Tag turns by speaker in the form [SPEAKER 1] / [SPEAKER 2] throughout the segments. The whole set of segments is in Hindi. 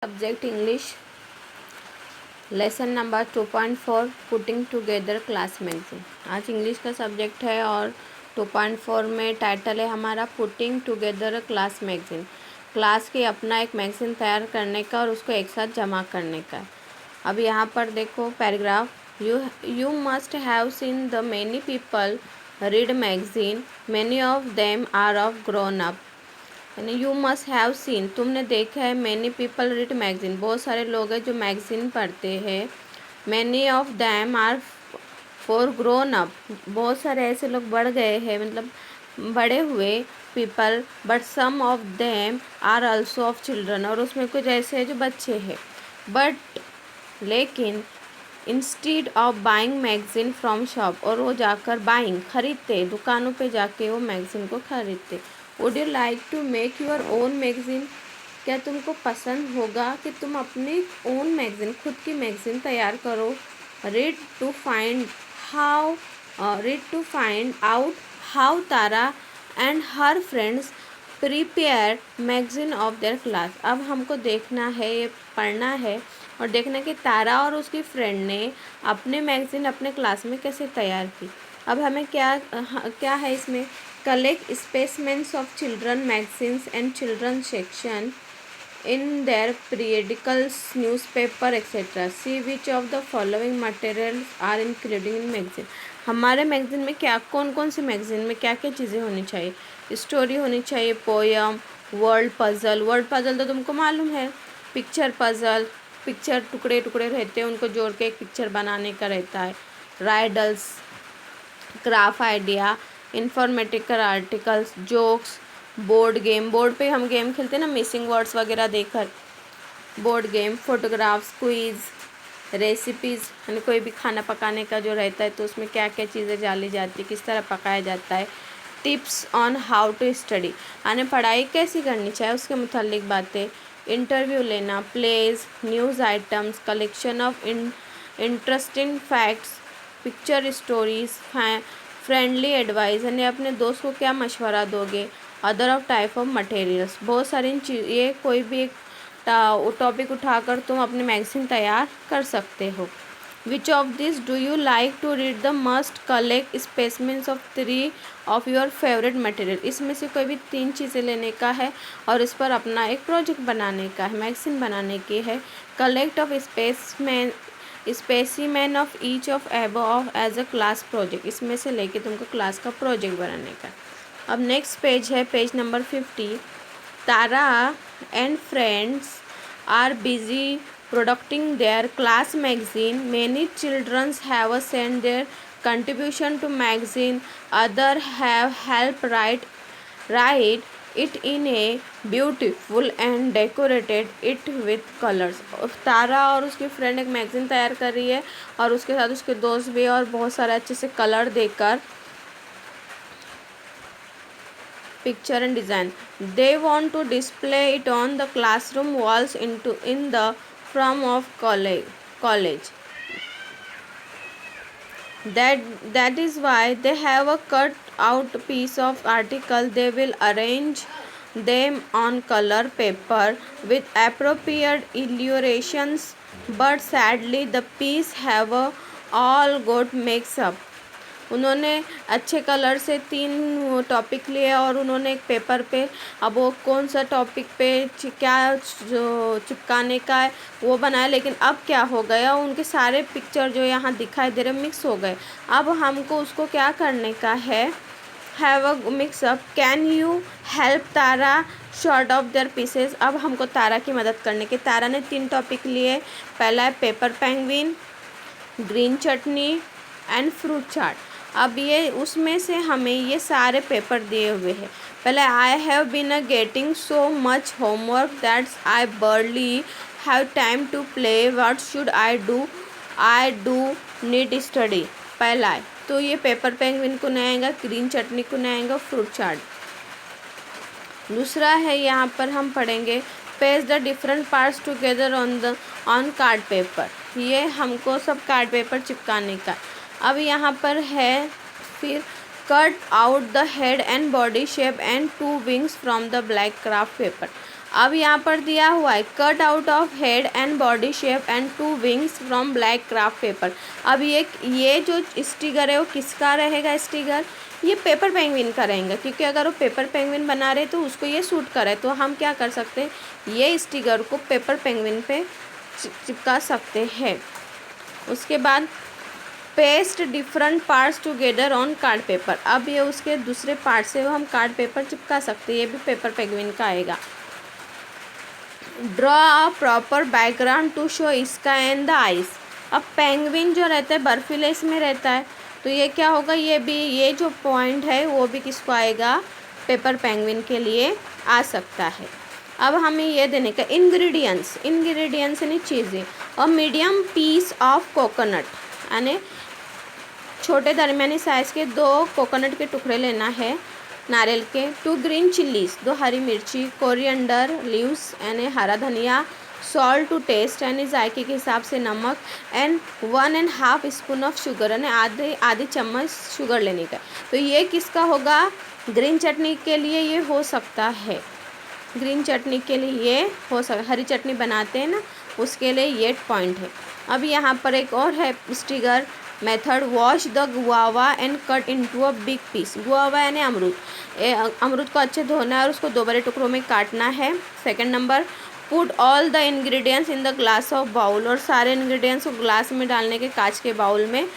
[SPEAKER 1] Subject English lesson number 2.4 putting together class magazine. आज इंग्लिश का सब्जेक्ट है और 2.4 में टाइटल है हमारा putting together class magazine. Class की अपना एक मैगज़ीन तैयार करने का और उसको एक साथ जमा करने का। अब यहाँ पर देखो paragraph, you must have seen the many people read magazine, many of them are of grown up. यानी यू मस्ट हैव सीन, तुमने देखा है, मैनी पीपल रीड मैगज़ीन, बहुत सारे लोग हैं जो मैगज़ीन पढ़ते हैं। Many of them are for grown up, बहुत सारे ऐसे लोग बढ़ गए हैं, मतलब बड़े हुए people, but some of them are also of children, और उसमें कुछ ऐसे हैं जो बच्चे हैं। बट लेकिन instead of buying magazine from shop, और वो जाकर बाइंग खरीदते, दुकानों पे जाके वो मैगज़ीन को खरीदते। Would you like to make your own magazine, क्या तुमको पसंद होगा कि तुम अपनी ओन मैगज़ीन, खुद की मैगज़ीन तैयार करो। Read to find out how Tara and her friends prepare magazine of their class. अब हमको देखना है, ये पढ़ना है और देखना कि तारा और उसकी फ्रेंड ने अपने मैगज़ीन अपने क्लास में कैसे तैयार की। अब हमें क्या है इसमें, collect specimens of children magazines and children section in their periodicals, newspaper etc. See which of the following materials are included in magazine। हमारे मैगज़ीन में क्या कौन कौन सी मैगज़ीन में क्या क्या चीज़ें होनी चाहिए। स्टोरी होनी चाहिए, पोयम, वर्ड पज़ल तो तुमको मालूम है, पिक्चर पज़ल, पिक्चर टुकड़े टुकड़े रहते हैं, उनको जोड़ के एक पिक्चर बनाने का रहता है। Riddles, craft idea, informative articles, jokes, board game, board पे हम गेम खेलते हैं ना, मिसिंग वर्ड्स वगैरह देखकर, board game, photographs, quiz, recipes, यानी कोई भी खाना पकाने का जो रहता है तो उसमें क्या क्या चीज़ें डाली जाती है, किस तरह पकाया जाता है। Tips on how to study, यानी पढ़ाई कैसी करनी चाहिए उसके मुतालिक बातें। इंटरव्यू लेना, plays, news items, collection of interesting facts, picture stories, friendly advice, यानी अपने दोस्त को क्या मशवरा दोगे। Other of type of materials, बहुत सारी ये कोई भी एक टॉपिक उठाकर तुम अपनी मैगज़ीन तैयार कर सकते हो। Which of this do you like to read the must collect specimens of 3 of your favourite material, इसमें से कोई भी 3 चीज़ें लेने का है और इस पर अपना एक प्रोजेक्ट बनाने का है, मैगज़ीन बनाने की है। Collect of specimen of each of above as a class project, इसमें से लेके तुमको क्लास का प्रोजेक्ट बनाने का। अब नेक्स्ट पेज है page number 50। Tara and friends are busy producing their class magazine, many childrens have send their contribution to magazine, other have helped write it in a beautiful and decorated it with colors। तारा और उसकी फ्रेंड एक मैगज़ीन तैयार कर रही है और उसके साथ उसके दोस्त भी, और बहुत सारे अच्छे से कलर देकर picture and design, they want to display it on the classroom walls in the form of college. That is why they have a cut out piece of article. They will arrange them on color paper with appropriate illustrations, but sadly the piece have all got mixed up। उन्होंने अच्छे कलर से 3 टॉपिक लिए और उन्होंने एक पेपर पे, अब वो कौन सा टॉपिक पे क्या चिपकाने का है वो बनाया, लेकिन अब क्या हो गया, उनके सारे पिक्चर जो यहाँ दिखाई दे रहे मिक्स हो गए। अब हमको उसको क्या करने का है, have a mix up. Can you help Tara short of their pieces, अब हमको तारा की मदद करने की। तारा ने 3 टॉपिक लिए, पहला है paper penguin, green chutney and fruit chaat. अब ये उसमें से हमें ये सारे पेपर दिए हुए हैं। पहले, I have been getting so much homework that's I barely have time to play, what should I do need study. पहला है तो ये पेपर पेंगुइन को नहीं आएगा, ग्रीन चटनी को नहीं आएगा, फ्रूट चाट। दूसरा है, यहाँ पर हम पढ़ेंगे page the different parts together on card paper, ये हमको सब कार्ड पेपर चिपकाने का। अब यहाँ पर है फिर cut out the head and body shape and 2 wings from the black craft paper. अब यहाँ पर दिया हुआ है cut out of head and body shape and 2 wings from black craft paper. अब ये जो स्टिकर है वो किसका रहेगा स्टिकर, ये पेपर पेंगुइन का रहेगा, क्योंकि अगर वो पेपर पेंगुइन बना रहे तो उसको ये सूट करे, तो हम क्या कर सकते हैं, ये स्टिकर को पेपर पेंगुइन पे चिपका सकते हैं। उसके बाद paste different parts together on card paper. अब ये उसके दूसरे पार्ट से वो हम कार्ड पेपर चिपका सकते हैं, ये भी पेपर पेंगुइन का आएगा। Draw a proper background to show sky and the ice. अब पेंगुइन जो रहता है बर्फीले इसमें रहता है, तो ये क्या होगा, ये जो पॉइंट है वो भी किसको आएगा, पेपर पेंगुइन के लिए आ सकता है। अब हमें ये देने का इंग्रेडिएंट्स यानी चीज़ें, और मीडियम पीस ऑफ कोकोनट यानी छोटे दरमियानी साइज़ के 2 कोकोनट के टुकड़े लेना है नारियल के। 2 ग्रीन चिल्लीज 2 हरी मिर्ची, कोरिएंडर लीव्स यानी हरा धनिया, सॉल्ट टू टेस्ट यानी जायके के हिसाब से नमक, एंड 1.5 स्पून ऑफ शुगर यानी आधी चम्मच शुगर लेने का। तो ये किसका होगा, ग्रीन चटनी के लिए ये हो सकता है, ग्रीन चटनी के लिए ये हो सकता, हरी चटनी बनाते हैं ना उसके लिए ये पॉइंट है। अब यहाँ पर एक और है sticker method, wash the guava and cut into a big piece. Guava यानी अमरूद, अमरूद को अच्छे धोना है और उसको 2 बड़े टुकड़ों में काटना है। Second number, put all the ingredients in the glass of bowl, और सारे इंग्रेडिएंट्स को ग्लास में डालने के कांच के बाउल में।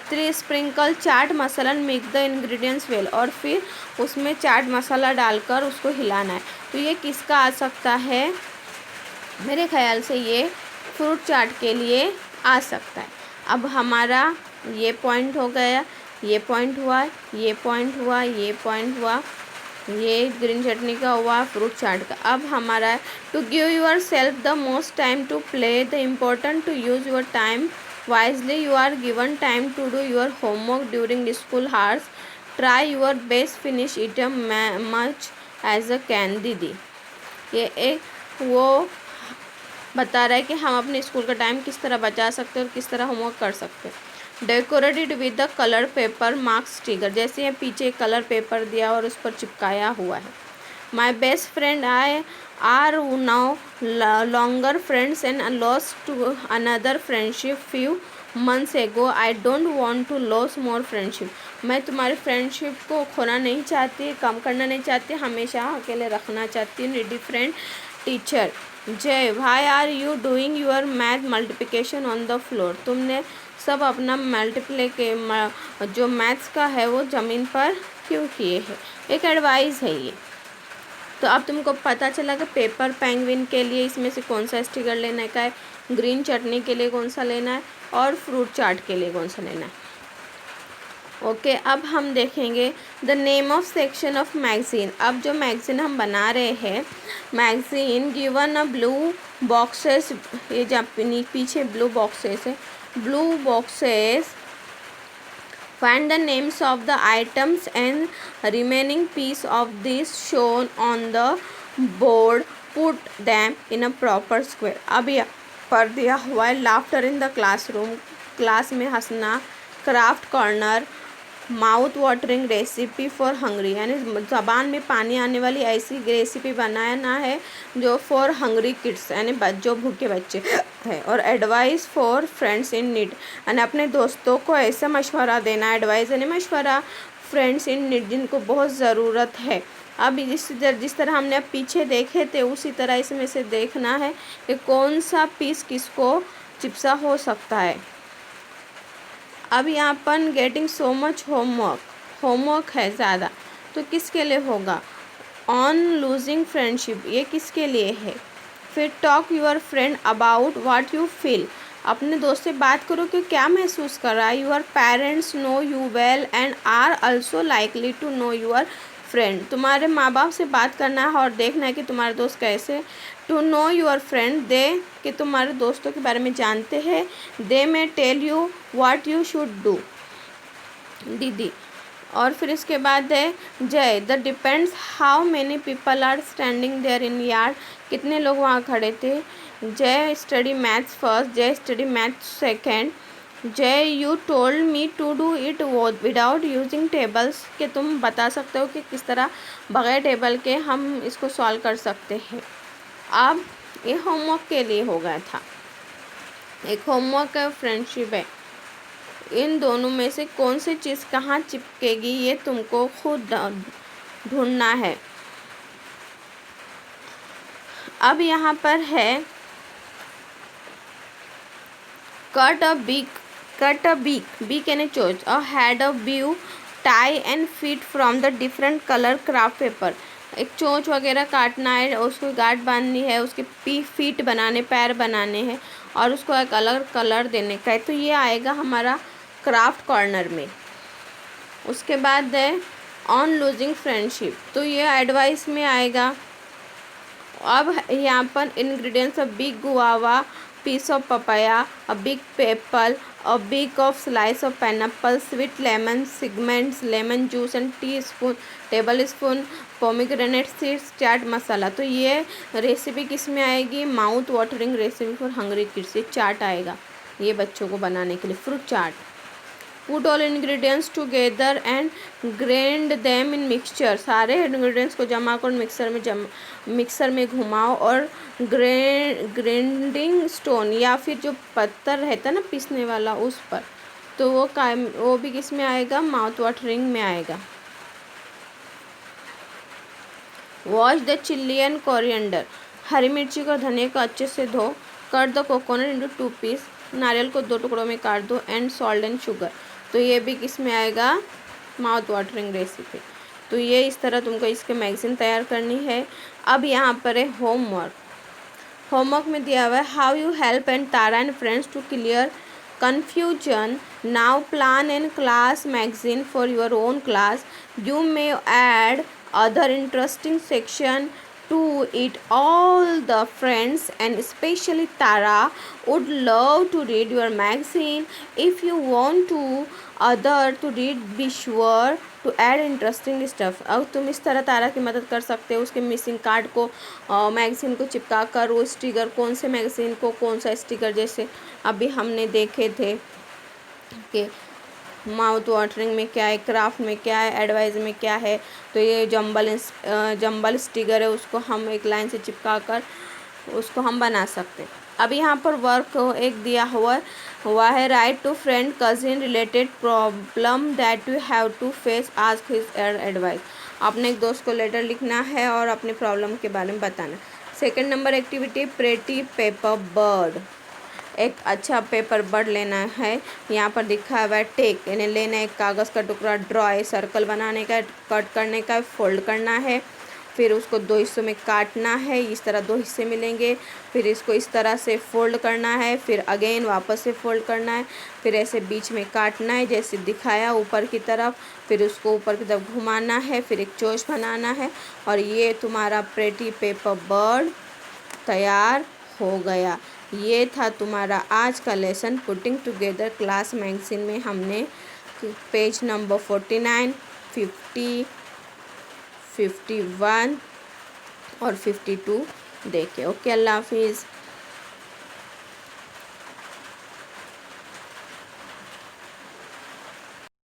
[SPEAKER 1] 3 sprinkle chaat masala, mix the ingredients well, और फिर उसमें चाट मसाला डालकर उसको हिलाना है। तो ये किसका आ सकता है, मेरे ख्याल से ये फ्रूट चाट के लिए आ सकता है। अब हमारा ये पॉइंट हो गया, ये पॉइंट हुआ, ये पॉइंट हुआ, ये पॉइंट हुआ, ये ग्रीन चटनी का हुआ, फ्रूट चाट का। अब हमारा to give yourself the most time to play the important to use your time wisely, you are given time to do your homework during school hours, try your best, finish it much as a can. दीदी ये एक वो बता रहा है कि हम अपने स्कूल का टाइम किस तरह बचा सकते हैं और किस तरह होमवर्क कर सकते हैं। Decorated with the colour paper marks sticker, जैसे ये पीछे कलर पेपर दिया और उस पर चिपकाया हुआ है। My best friend I are now longer friends and lost to another friendship few months ago, I don't want to loss more friendship. मैं तुम्हारी फ्रेंडशिप को खोना नहीं चाहती, कम करना नहीं चाहती, हमेशा अकेले रखना चाहती हूँ। Needy friend teacher Jay, why are you doing your math multiplication on the floor, तुमने सब अपना मल्टीप्ले के जो मैथ्स का है वो ज़मीन पर क्यों किए हैं। एक एडवाइस है ये। तो अब तुमको पता चला कि पेपर पेंगुइन के लिए इसमें से कौन सा स्टिकर लेने का है, ग्रीन चटनी के लिए कौन सा लेना है, और फ्रूट चाट के लिए कौन सा लेना है। ओके, अब हम देखेंगे the name of section of magazine. अब जो मैगज़ीन हम बना रहे हैं, magazine given a blue boxes, ये जब पीछे ब्लू बॉक्सेस है, blue boxes, find the names of the items and remaining piece of this shown on the board, put them in a proper square। अब यहाँ पर दिया हुआ है laughter in the classroom, class में हंसना, craft corner, mouth watering recipe for hungry, यानी ज़बान में पानी आने वाली ऐसी रेसिपी बनाना है जो फॉर हंग्री किड्स यानी जो भूखे बच्चे हैं, और advice for friends in need यानी अपने दोस्तों को ऐसा मशवरा देना, एडवाइस यानी मशवरा, फ्रेंड्स इन नीड जिनको बहुत ज़रूरत है। अब जिस तरह हमने अब पीछे देखे थे उसी तरह इसमें से देखना है कि कौन सा पीस किसको चिपसा हो सकता है। अब यहाँ पर गेटिंग सो मच होमवर्क है ज़्यादा, तो किसके लिए होगा, ऑन लूजिंग फ्रेंडशिप, ये किसके लिए है। फिर talk your friend about what you feel, अपने दोस्त से बात करो कि क्या महसूस कर रहा है। Your parents know you well and are also likely to know your friend, तुम्हारे माँ बाप से बात करना है और देखना है कि तुम्हारे दोस्त कैसे। To know your friend, they कि तुम्हारे दोस्तों के बारे में जानते हैं। They may tell you what you should do, दीदी। और फिर इसके बाद है जय, the depends how many people are standing there in yard, कितने लोग वहाँ खड़े थे। जय स्टडी मैथ्स फर्स्ट, जय स्टडी मैथ्स सेकेंड। जय you told me to do it without using tables, कि तुम बता सकते हो कि किस तरह बगैर टेबल के हम इसको सॉल्व कर सकते हैं। अब ये होमवर्क के लिए हो गया था, एक होमवर्क है, फ्रेंडशिप है। इन दोनों में से कौन सी चीज़ कहाँ चिपकेगी ये तुमको खुद ढूंढना है। अब यहाँ पर है cut a beak यानी चोंच, a head of view, tie and feet from the different color craft paper। एक चोंच वगैरह काटना है, उसको गांठ बांधनी है, उसके फीट बनाने, पैर बनाने हैं और उसको एक अलग कलर देने का है। तो ये आएगा हमारा क्राफ्ट कॉर्नर में। उसके बाद है ऑन लूजिंग फ्रेंडशिप, तो ये एडवाइस में आएगा। अब यहाँ पर ingredients of big guava, piece of papaya, a big apple, a big of slice of pineapple, sweet lemon, segments, lemon juice and tablespoon pomegranate seeds, chaat masala. तो ये रेसिपी किस में आएगी? Mouth watering recipe for hungry kids. ये चाट आएगा ये बच्चों को बनाने के लिए, fruit chaat. Put all ingredients together and grind them in mixture, सारे इंग्रेडिएंट्स को जमा कर मिक्सर में घुमाओ और ग्राइंडिंग स्टोन या फिर जो पत्थर रहता है ना पीसने वाला उस पर, तो वो भी किस में आएगा? माउथ वाटरिंग में आएगा। Wash the chilli and coriander, हरी मिर्ची को धनिया को अच्छे से धो। Cut the coconut into 2 piece, नारियल को 2 टुकड़ों में काट दो। एंड सॉल्ट एंड शुगर, तो ये भी किस में आएगा? Mouth watering recipe. तो ये इस तरह तुमको इसके मैगज़ीन तैयार करनी है। अब यहाँ पर है होमवर्क में दिया हुआ है how you help and Tara and friends to clear confusion. Now plan and class magazine for your own class. You may add other interesting section to it. All the friends and especially Tara would love to read your magazine. If you want to other to read, be sure to add interesting stuff. अब तुम इस तरह तारा की मदद कर सकते हो, उसके मिसिंग कार्ड को मैगज़ीन को चिपका कर वो स्टिकर, कौन से मैगज़ीन को कौन सा स्टिकर, जैसे अभी हमने देखे थे कि माउथ वाटरिंग में क्या है, क्राफ्ट में क्या है, एडवाइज में क्या है। तो ये जंबल स्टिकर है, उसको हम एक लाइन से चिपका कर उसको हम बना सकते। अब यहाँ पर वर्क एक दिया हुआ है write to friend cousin related problem that you have to face, ask his advice. अपने एक दोस्त को लेटर लिखना है और अपनी प्रॉब्लम के बारे में बताना। Second number activity pretty paper bird, एक अच्छा पेपर बर्ड लेना है। यहाँ पर दिखा हुआ है टेक, यानी लेना है एक कागज़ का टुकड़ा, ड्रॉ सर्कल बनाने का, कट करने का, फोल्ड करना है, फिर उसको 2 हिस्सों में काटना है, इस तरह 2 हिस्से मिलेंगे, फिर इसको इस तरह से फोल्ड करना है, फिर अगेन वापस से फोल्ड करना है, फिर ऐसे बीच में काटना है जैसे दिखाया ऊपर की तरफ, फिर उसको ऊपर की तरफ घुमाना है, फिर एक चोच बनाना है और ये तुम्हारा प्रेटी पेपर बर्ड तैयार हो गया। ये था तुम्हारा आज का lesson putting together class magazine में हमने पेज नंबर 49, 50, 51 और 52 देखे। ओके, अल्लाह हाफिज़।